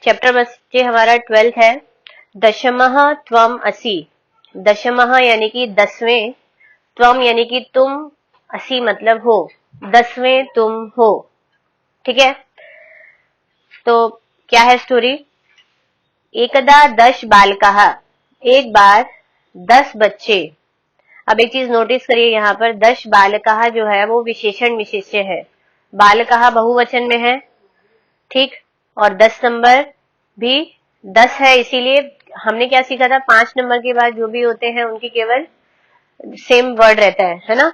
Chapter बच्चे हमारा 12th है। दशमः त्वम असि, दशमः यानी कि 10वें, त्वम यानी कि तुम, असि मतलब हो, 10वें तुम हो। ठीक है, तो क्या है स्टोरी। एकदा 10 बालकाः, एक बार 10 बच्चे। अब एक चीज नोटिस करिए, यहाँ पर 10 बालकाः जो है वो विशेषण विशेष्य है, बालकाः बहुवचन में है, ठीक, और 10 नंबर भी 10 है, इसीलिए हमने क्या सीखा था, 5 नंबर के बाद जो भी होते हैं उनकी केवल सेम वर्ड रहता है ना।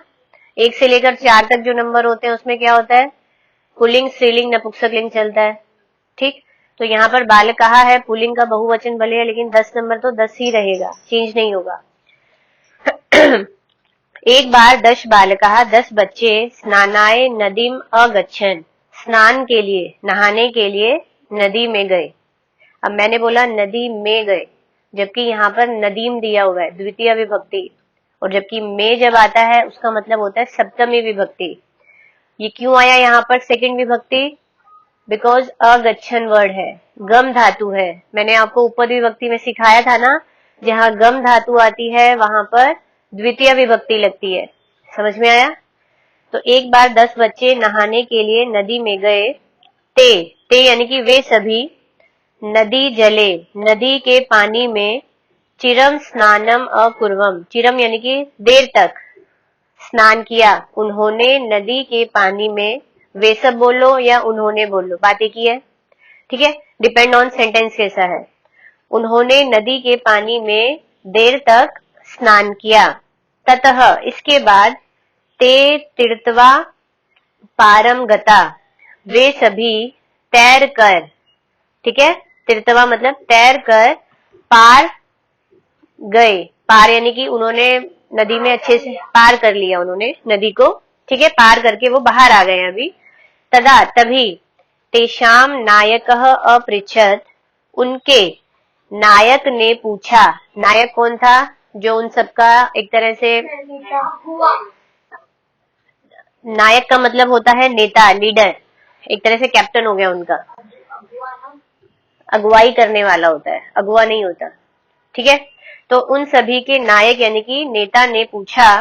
1 से लेकर 4 तक जो नंबर होते हैं उसमें क्या होता है, पुल्लिंग, स्त्रीलिंग, नपुंसकलिंग चलता है। ठीक, तो यहाँ पर बालकाः है, पुल्लिंग का बहुवचन भले है, लेकिन 10 नंबर तो 10 ही रहेगा, चेंज नहीं होगा। एक बार 10 बालकाः, 10 बच्चे, स्नानाय नदीम अगच्छन्, स्नान के लिए, नहाने के लिए नदी में गए। अब मैंने बोला नदी में गए, जबकि यहाँ पर नदीम दिया हुआ है, द्वितीय विभक्ति, और जबकि में जब आता है उसका मतलब होता है सप्तमी विभक्ति। ये क्यों आया यहाँ पर सेकंड विभक्ति, बिकॉज अगच्छन वर्ड है, गम धातु है। मैंने आपको ऊपर विभक्ति में सिखाया था ना, जहां गम धातु आती है वहां पर द्वितीय विभक्ति लगती है, समझ में आया। तो एक बार 10 बच्चे नहाने के लिए नदी में गए, ते यानी कि वे सभी, नदी जले, नदी के पानी में, चिरम स्नानम अकुर्वम, चिरम यानी कि देर तक, स्नान किया, उन्होंने नदी के पानी में, वे सब बोलो या उन्होंने बोलो, बात एक ही है, ठीक है, डिपेंड ऑन सेंटेंस कैसा है। उन्होंने नदी के पानी में देर तक स्नान किया। ततः इसके बाद, ते तीर्थवा पारम गता, वे सभी तैर कर, ठीक है, तीर्थवा मतलब तैर कर पार गए, पार यानी कि उन्होंने नदी में अच्छे से पार कर लिया उन्होंने नदी को, ठीक है, पार करके वो बाहर आ गए अभी। तदा तभी, तेषाम नायकः अपृच्छत्, उनके नायक ने पूछा, नायक कौन था, जो उन सबका एक तरह से, नायक का मतलब होता है नेता, लीडर, एक तरह से कैप्टन हो गया उनका, अगुवाई करने वाला होता है, अगुवा नहीं होता, ठीक है। तो उन सभी के नायक यानी कि नेता ने पूछा,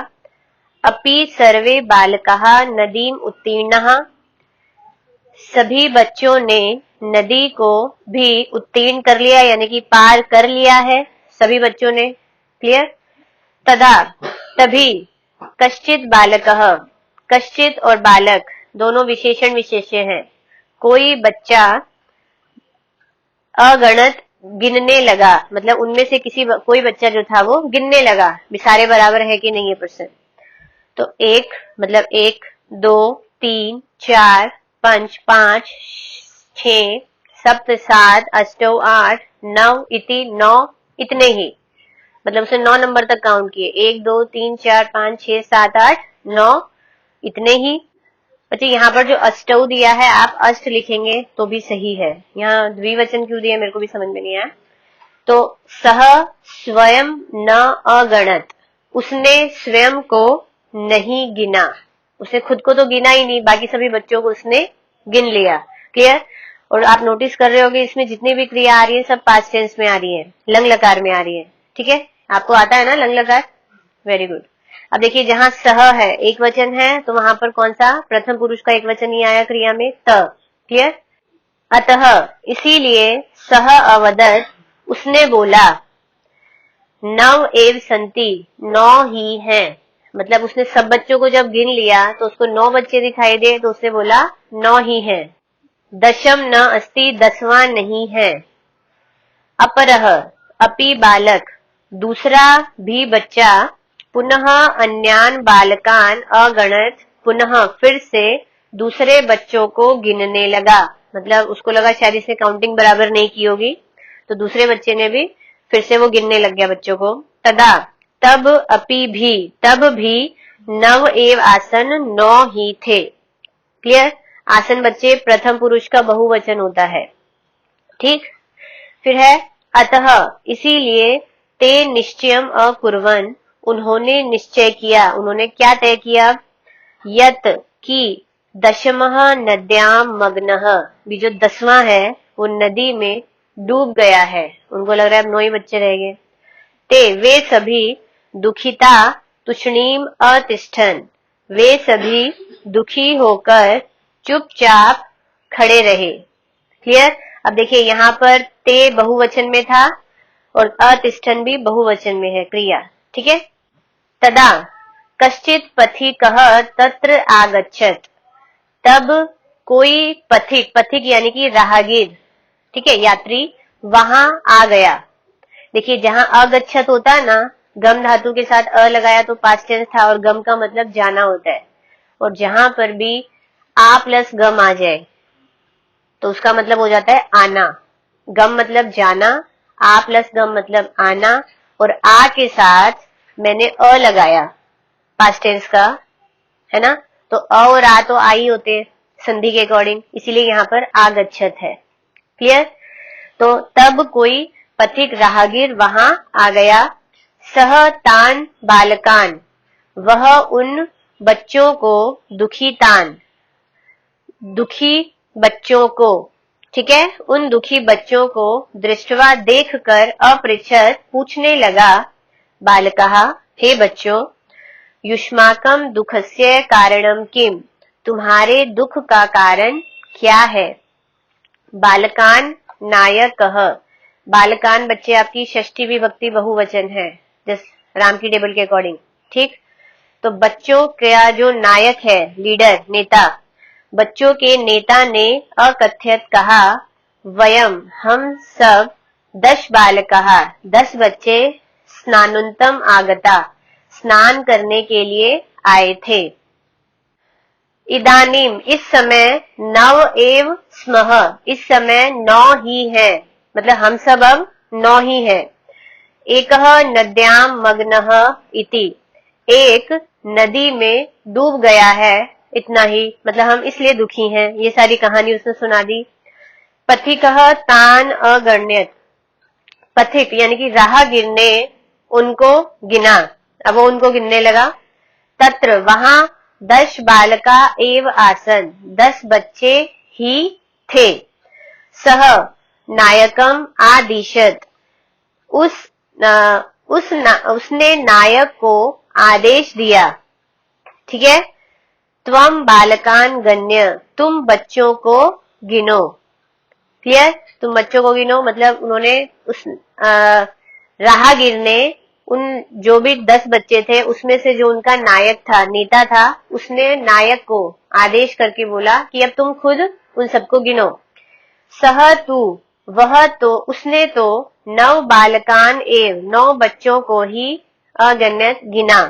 अपि सर्वे बालकाः नदीम उत्तीर्णः, सभी बच्चों ने नदी को भी उत्तीर्ण कर लिया यानी कि पार कर लिया है, सभी बच्चों ने, क्लियर। तदा तभी, कश्चित बालकः, कश्चित और बालक दोनों विशेषण विशेष्य हैं, कोई बच्चा अगणत गिनने लगा, मतलब उनमें से कोई बच्चा जो था वो गिनने लगा, सारे बराबर है कि नहीं ये परसेंट। तो एक मतलब 1 2 3 4 5 5 6 7 7 8 8 9 इति 9, इतने ही, मतलब उसे 9 नंबर तक काउंट किए, 1 2 3 4 5 6 7 8 9, इतने ही। अच्छा, यहाँ पर जो अष्टौ दिया है आप अष्ट लिखेंगे तो भी सही है, यहाँ द्विवचन क्यों दिया मेरे को भी समझ में नहीं आया। तो सह स्वयं न अगणत, उसने स्वयं को नहीं गिना, उसने खुद को तो गिना ही नहीं, बाकी सभी बच्चों को उसने गिन लिया, क्लियर। और आप नोटिस कर रहे होगे इसमें जितनी भी क्रिया आ रही है सब पास्ट टेंस में आ रही है, लंग लकार में आ रही है, ठीक है, आपको आता है ना लंग लकार, वेरी गुड। अब देखिए जहां सह है, एक वचन है, तो वहां पर कौन सा, प्रथम पुरुष का एक वचन ही आया क्रिया में, त, क्लियर। अतः इसीलिए, सह अवदत्, उसने बोला, नव एव संति, 9 ही हैं, मतलब उसने सब बच्चों को जब गिन लिया तो उसको 9 बच्चे दिखाई दे तो उसने बोला 9 ही हैं। दशम न अस्ति, 10वां नहीं है। अपरः अपि बालक, दूसरा भी बच्चा, पुनः अन्यान बालकान अगणत, पुनः फिर से दूसरे बच्चों को गिनने लगा, मतलब उसको लगा शायद इसने काउंटिंग बराबर नहीं की होगी, तो दूसरे बच्चे ने भी फिर से वो गिनने लग गया बच्चों को। तदा तब अपि भी, तब भी नव एव आसन, 9 ही थे, क्लियर। आसन बच्चे प्रथम पुरुष का बहुवचन होता है, ठीक। फिर है अतः, इसीलिए, ते निश्चयम अकुर्वन्, उन्होंने निश्चय किया, उन्होंने क्या तय किया, यत की दशमः नद्याम मग्नः, भी जो 10वां है वो नदी में डूब गया है, उनको लग रहा है अब 9 ही बच्चे रह गए। ते वे सभी दुखिता तुष्णीम अतिष्ठन, वे सभी दुखी होकर चुपचाप खड़े रहे। क्लियर? अब देखिए यहाँ पर ते बहुवचन में था और अतिष्ठन भी बहुवचन में है क्रिया, ठीक है। तदा कश्चित पथिकः तत्र आगच्छत, तब कोई पथिक, पथिक यानी कि राहगीर, ठीक है, यात्री वहां आ गया। देखिए जहां अगच्छत होता है ना, गम धातु के साथ अ लगाया तो पास्ट टेंस था और गम का मतलब जाना होता है, और जहां पर भी आ प्लस गम आ जाए तो उसका मतलब हो जाता है आना। गम मतलब जाना, आ प्लस गम मतलब आना, और आ के साथ मैंने अ लगाया पास्ट टेंस का, है ना, तो अ और आ तो आ ही होते हैं संधि के अकॉर्डिंग, इसीलिए यहाँ पर आगच्छत है। क्लियर? तो तब कोई पथिक राहगीर वहां आ गया। सह तान बालकान, वह उन बच्चों को, दुखी तान, दुखी बच्चों को, ठीक है, उन दुखी बच्चों को दृष्टवा देखकर अपृच्छत पूछने लगा। बालकः, हे बच्चों, युष्माकम दुखस्य कारणम किम, तुम्हारे दुख का कारण क्या है। बालकान नायकः, बालकान बच्चे आपकी षष्ठी विभक्ति बहुवचन है, जिस राम की टेबल के अकॉर्डिंग, ठीक। तो बच्चों का जो नायक है, लीडर, नेता, बच्चों के नेता ने अकथ्यत कहा, वयम, हम सब, 10 बालकः, 10 बच्चे, स्नानुन्तम आगता, स्नान करने के लिए आए थे। इदानीम, इस समय, नव एव स्मः, इस समय 9 ही है, मतलब हम सब अब 9 ही है। एकः नद्याम मग्नः इति, एक नदी में डूब गया है, इतना ही, मतलब हम इसलिए दुखी हैं, ये सारी कहानी उसने सुना दी। पथिकः तान अगण्यत, पथिक यानी कि राहगीर ने उनको गिना, अब वो उनको गिनने लगा। तत्र, वहां, 10 बालका एव आसन, 10 बच्चे ही थे। सह नायकम आदिशत, उसने नायक को आदेश दिया, ठीक है। त्वम बालकान गण्य, तुम बच्चों को गिनो। क्लियर? तुम बच्चों को गिनो मतलब उन्होंने, उस राहगीर ने उन जो भी 10 बच्चे थे उसमें से जो उनका नायक था, नेता था, उसने नायक को आदेश करके बोला कि अब तुम खुद उन सबको गिनो। सह तू, वह तो, उसने तो, 9 बालकान एव, 9 बच्चों को ही अगण्यत गिना।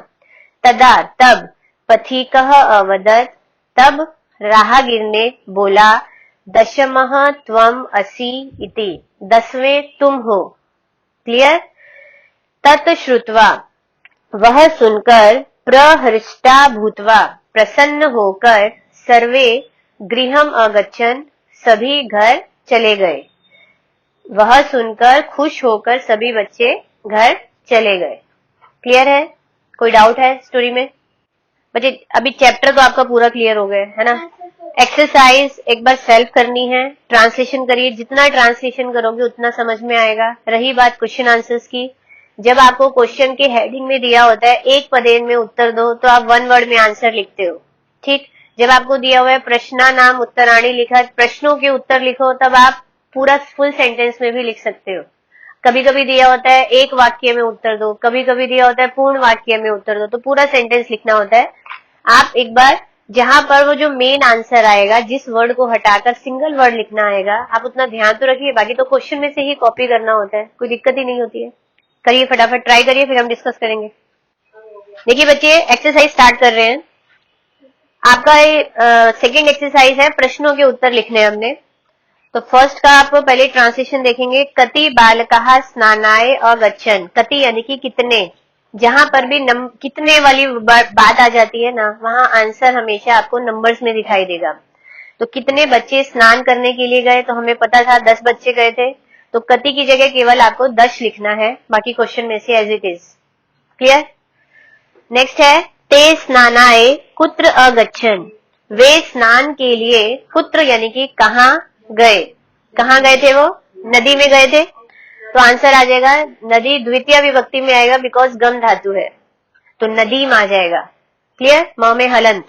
तदा, तब, पथिकः अवदत्, तब राहगीर ने बोला, दशमः त्वम असि इति, 10वें तुम हो। क्लियर? तत् श्रुत्वा, वह सुनकर, प्रहृष्टा भूत्वा, प्रसन्न होकर, सर्वे गृहम अगच्छन्, सभी घर चले गए। वह सुनकर खुश होकर सभी बच्चे घर चले गए। क्लियर है? कोई डाउट है स्टोरी में? बच्चे अभी चैप्टर तो आपका पूरा क्लियर हो गया है ना। एक्सरसाइज एक बार सेल्फ करनी है, ट्रांसलेशन करिए, जितना ट्रांसलेशन करोगे उतना समझ में आएगा। रही बात क्वेश्चन आंसर्स की, जब आपको क्वेश्चन के हेडिंग में दिया होता है एक पदेन में उत्तर दो, तो आप 1 वर्ड में आंसर लिखते हो, ठीक। जब आपको दिया हुआ है प्रश्ना नाम उत्तराणी लिखा, प्रश्नों के उत्तर लिखो, तब आप पूरा फुल सेंटेंस में भी लिख सकते हो। कभी कभी दिया होता है एक वाक्य में उत्तर दो, कभी कभी दिया होता है पूर्ण वाक्य में उत्तर दो, तो पूरा सेंटेंस लिखना होता है। आप एक बार जहां पर वो जो मेन आंसर आएगा, जिस वर्ड को हटाकर सिंगल वर्ड लिखना आएगा, आप उतना ध्यान तो रखिए, बाकी तो क्वेश्चन में से ही कॉपी करना होता है, कोई दिक्कत ही नहीं होती है। करिए फटाफट, ट्राई करिए, फिर हम डिस्कस करेंगे। देखिए बच्चे, एक्सरसाइज स्टार्ट कर रहे हैं। आपका सेकेंड एक्सरसाइज है, प्रश्नों के उत्तर लिखने हैं हमने। तो फर्स्ट का आप पहले ट्रांसलेशन देखेंगे। कति बालकाः स्नानाय अगच्छन्, कति यानी कि कितने, जहां पर भी कितने वाली बात आ जाती है ना, वहां आंसर हमेशा आपको नंबर्स में दिखाई देगा। तो कितने बच्चे स्नान करने के लिए गए, तो हमें पता था 10 बच्चे गए थे, तो कति की जगह केवल आपको 10 लिखना है, बाकी क्वेश्चन में से as it is. Clear? Next है, ते स्नानाय कुत्र अगच्छन्, वे स्नान के लिए, कुत्र यानी कि कहां गए, कहां गए थे वो, नदी में गए थे, तो आंसर आ जाएगा नदी द्वितीय विभक्ति में आएगा बिकॉज गम धातु है, तो नदीम आ जाएगा। क्लियर? म में हलंत।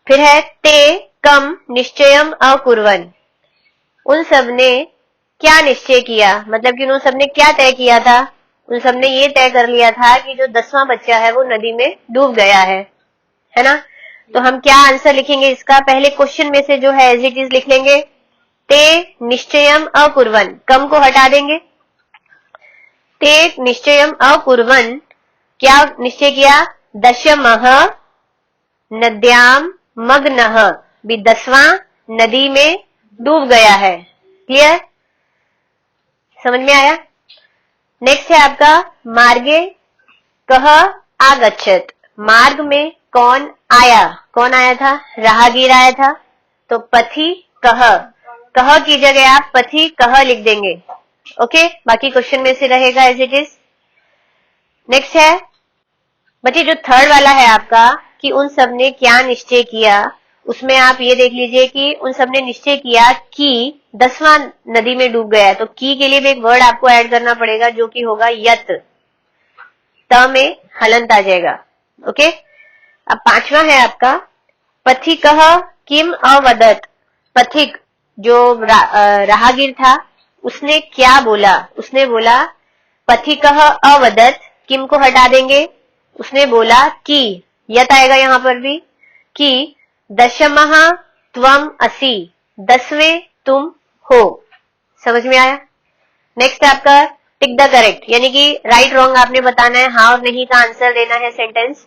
फिर है ते कम निश्चयम अकुर्वन, उन सब ने क्या निश्चय किया, मतलब कि उन सब ने क्या तय किया था, उन सब ने ये तय कर लिया था कि जो 10वां बच्चा है वो नदी में डूब गया है ना। तो हम क्या आंसर लिखेंगे इसका, पहले क्वेश्चन में से जो है एज इट इज लिख लेंगे, ते निश्चयम अकुर्वन, कम को हटा देंगे, ते निश्चयम अकुर्वन, क्या निश्चय किया, दशमः नद्याम मग्नः, भी 10वां नदी में डूब गया है। क्लियर? समझ में आया? नेक्स्ट है आपका मार्गे कह आगच्छत, मार्ग में कौन आया, कौन आया था, राहगीर आया था, तो पथि कह, कह की जगह आप पथि कह लिख देंगे। ओके, बाकी क्वेश्चन में से रहेगा एज इट इज। नेक्स्ट है बच्चे जो थर्ड वाला है आपका कि उन सब ने क्या निश्चय किया, उसमें आप ये देख लीजिए कि उन सब ने निश्चय किया कि 10वां नदी में डूब गया, तो की के लिए भी एक वर्ड आपको ऐड करना पड़ेगा जो कि होगा यत, त में हलंत आ जाएगा। ओके, अब 5वां है आपका पथिकः किम अवदत, पथिक जो राहगीर था उसने क्या बोला, उसने बोला पथिकः अवदत, किम को हटा देंगे, उसने बोला कि, यत आएगा यहां पर भी, कि दशमः त्वम असि, 10वें तुम हो। समझ में आया? नेक्स्ट आपका टिक द करेक्ट, यानी कि राइट रॉन्ग आपने बताना है, हाँ और नहीं का आंसर देना है सेंटेंस।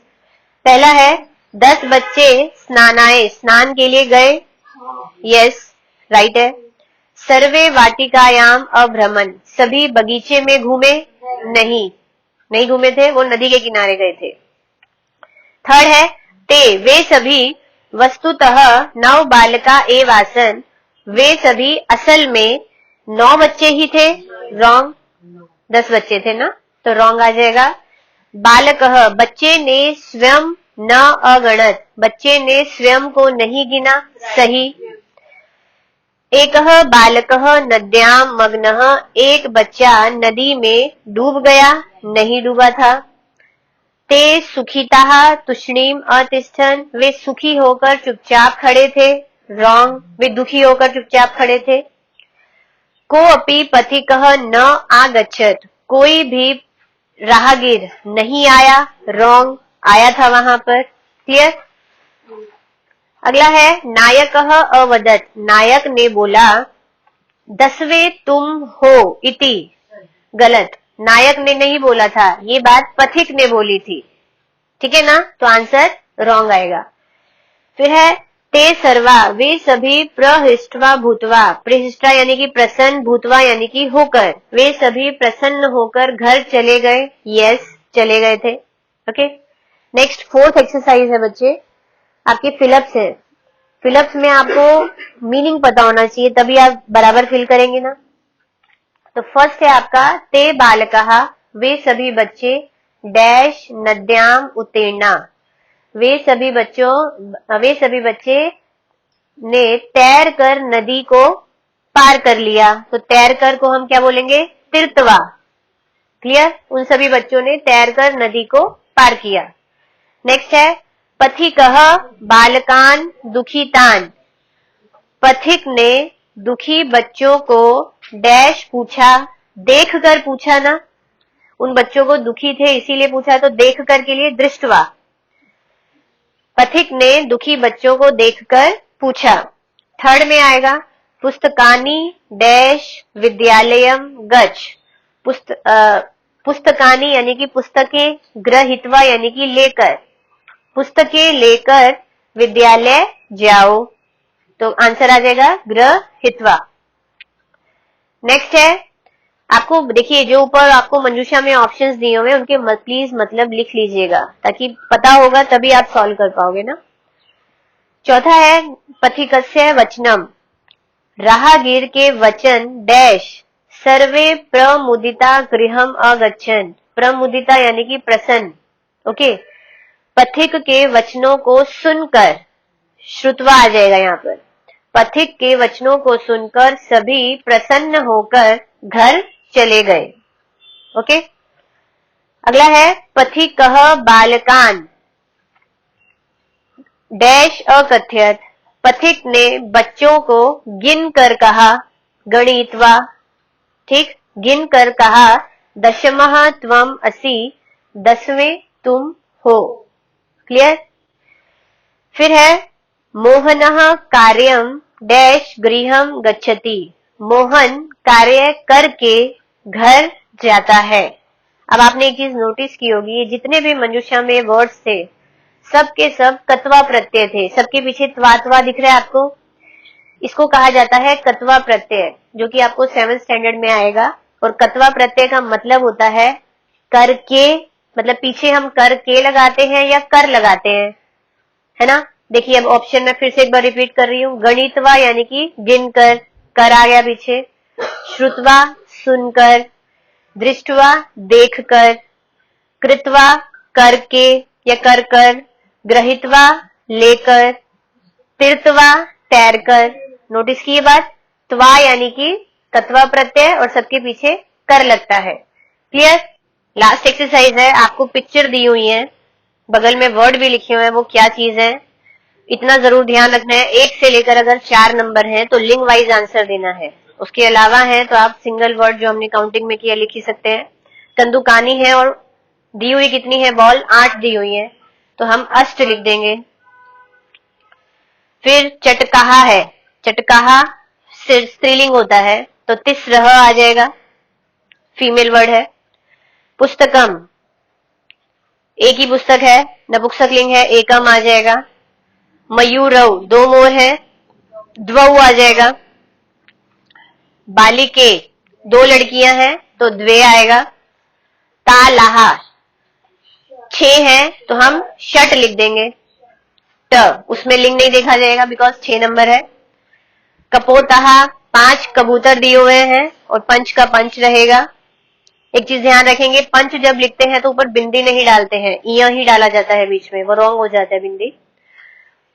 पहला है 10 बच्चे स्नानाए, स्नान के लिए गए, यस राइट है। सर्वे वाटिकायाम अभ्रमण, सभी बगीचे में घूमे, नहीं घूमे थे, वो नदी के किनारे गए थे। थर्ड है ते, वे सभी वस्तुतः 9 बालिका एव आसन, वे सभी असल में 9 बच्चे ही थे, रॉन्ग, 10 बच्चे थे ना, तो रॉन्ग आ जाएगा। बालकः, बच्चे ने स्वयं न अगणत, बच्चे ने स्वयं को नहीं गिना, सही। एकः बालकः नद्याम मग्नः, एक बच्चा नदी में डूब गया, नहीं डूबा था। ते सुखिताः तुष्णीम अतिष्ठन, वे सुखी होकर चुपचाप खड़े थे, रॉन्ग, वे दुखी होकर चुपचाप खड़े थे। को अपि पथिकः न आगच्छत, कोई भी राहगीर नहीं आया, रॉन्ग, आया था वहां पर। क्लियर? अगला है नायकः अवदत, नायक ने बोला 10वें तुम हो इति, गलत, नायक ने नहीं बोला था, ये बात पथिक ने बोली थी, ठीक है ना, तो आंसर रॉन्ग आएगा। फिर है ते सर्वा, वे सभी प्रहिष्टवा भूतवा, प्रहिष्टा यानी कि प्रसन्न, भूतवा यानी कि होकर, वे सभी प्रसन्न होकर घर चले गए, यस चले गए थे। ओके, नेक्स्ट 4th एक्सरसाइज है बच्चे आपके फिलअप्स है। फिलअप्स में आपको मीनिंग पता होना चाहिए, तभी आप बराबर फिल करेंगे ना। तो फर्स्ट है आपका ते बालकः, वे सभी बच्चे डैश नद्याम उत्तीर्णा, वे सभी बच्चे ने तैर कर नदी को पार कर लिया, तो तैर कर को हम क्या बोलेंगे, तीर्थवा। क्लियर? उन सभी बच्चों ने तैर कर नदी को पार किया। नेक्स्ट है पथिकः बालकान दुखितान, पथिक ने दुखी बच्चों को डैश पूछा, देख कर पूछा ना, उन बच्चों को दुखी थे इसीलिए पूछा, तो देख कर के लिए दृष्टवा, पथिक ने दुखी बच्चों को देखकर पूछा। थर्ड में आएगा पुस्तकानी डैश विद्यालयम गच्छ, पुस्तकानी यानी कि पुस्तकें, ग्रहित्वा यानी कि लेकर, पुस्तकें लेकर विद्यालय जाओ, तो आंसर आ जाएगा ग्रहित्वा। नेक्स्ट है आपको देखिए जो ऊपर आपको मंजूषा में ऑप्शंस दिए हुए उनके प्लीज मतलब लिख लीजिएगा ताकि पता होगा तभी आप सॉल्व कर पाओगे ना। चौथा है पथिकस्य वचनम, राहगीर के वचन डैश सर्वे प्रमुदिता गृहम अगच्छन, प्रमुदिता यानी कि प्रसन्न, ओके, पथिक के वचनों को सुनकर, श्रुतवा आ जाएगा यहाँ पर, पथिक के वचनों को सुनकर सभी प्रसन्न होकर घर चले गए। ओके, अगला है पथिकः बालकान डैश अकथ्यत। पथिक ने बच्चों को गिन कर कहा गणित्वा, ठीक, गिन कर कहा दशमः त्वम असि, 10वें तुम हो। क्लियर। फिर है मोहनः कार्यम डैश गृहम गच्छति। मोहन कार्य करके घर जाता है। अब आपने एक चीज नोटिस की होगी, ये जितने भी मंजूषा में वर्ड्स थे सब के सब कत्वा प्रत्यय थे। सबके पीछे त्वा दिख रहा है आपको, इसको कहा जाता है कत्वा प्रत्यय, जो कि आपको 7th स्टैंडर्ड में आएगा। और कत्वा प्रत्यय का मतलब होता है करके, मतलब पीछे हम करके लगाते हैं या कर लगाते हैं, है ना। देखिए अब ऑप्शन में फिर से एक बार रिपीट कर रही हूं, गणितवा यानी कि गिनकर, कर आ गया पीछे, श्रुतवा सुनकर, दृष्टवा देखकर, कृतवा करके या कर कर, ग्रहितवा लेकर, तीर्थवा तैरकर। नोटिस की ये बात, त्वा यानी कि तत्वा प्रत्यय और सबके पीछे कर लगता है। क्लियर। लास्ट एक्सरसाइज है, आपको पिक्चर दी हुई है, बगल में वर्ड भी लिखे हुए हैं, वो क्या चीज है इतना जरूर ध्यान रखना है। 1 से लेकर अगर 4 नंबर हैं तो लिंग वाइज आंसर देना है। उसके अलावा है तो आप सिंगल वर्ड जो हमने काउंटिंग में किया लिख ही सकते हैं। कंदुकानी है और दी हुई कितनी है बॉल, 8 दी हुई है, तो हम अष्ट लिख देंगे। फिर चटकाहा है, चटकाहा स्त्रीलिंग होता है तो तिस्रह आ जाएगा, फीमेल वर्ड है। पुस्तकम एक ही पुस्तक है, नपुंसकलिंग है, एकम आ जाएगा। मयूरव 2 मोर है, द्वौ आ जाएगा। बालिके 2 लड़कियां हैं तो द्वे आएगा। तालाहा 6 है तो हम षट लिख देंगे, ट उसमें लिंग नहीं देखा जाएगा बिकॉज 6 नंबर है। कपोतहा 5 कबूतर दिए हुए हैं और पंच का पंच रहेगा। एक चीज ध्यान रखेंगे, पंच जब लिखते हैं तो ऊपर बिंदी नहीं डालते हैं, इया ही डाला जाता है बीच में, वो रॉन्ग हो जाता है बिंदी।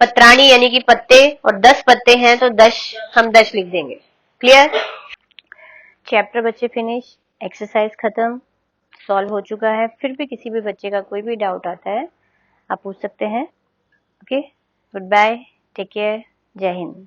पत्राणी यानी कि पत्ते, और 10 पत्ते हैं तो 10 हम 10 लिख देंगे। क्लियर। चैप्टर बच्चे फिनिश, एक्सरसाइज खत्म, सॉल्व हो चुका है। फिर भी किसी भी बच्चे का कोई भी डाउट आता है आप पूछ सकते हैं। Okay, good bye, take care, जय हिंद।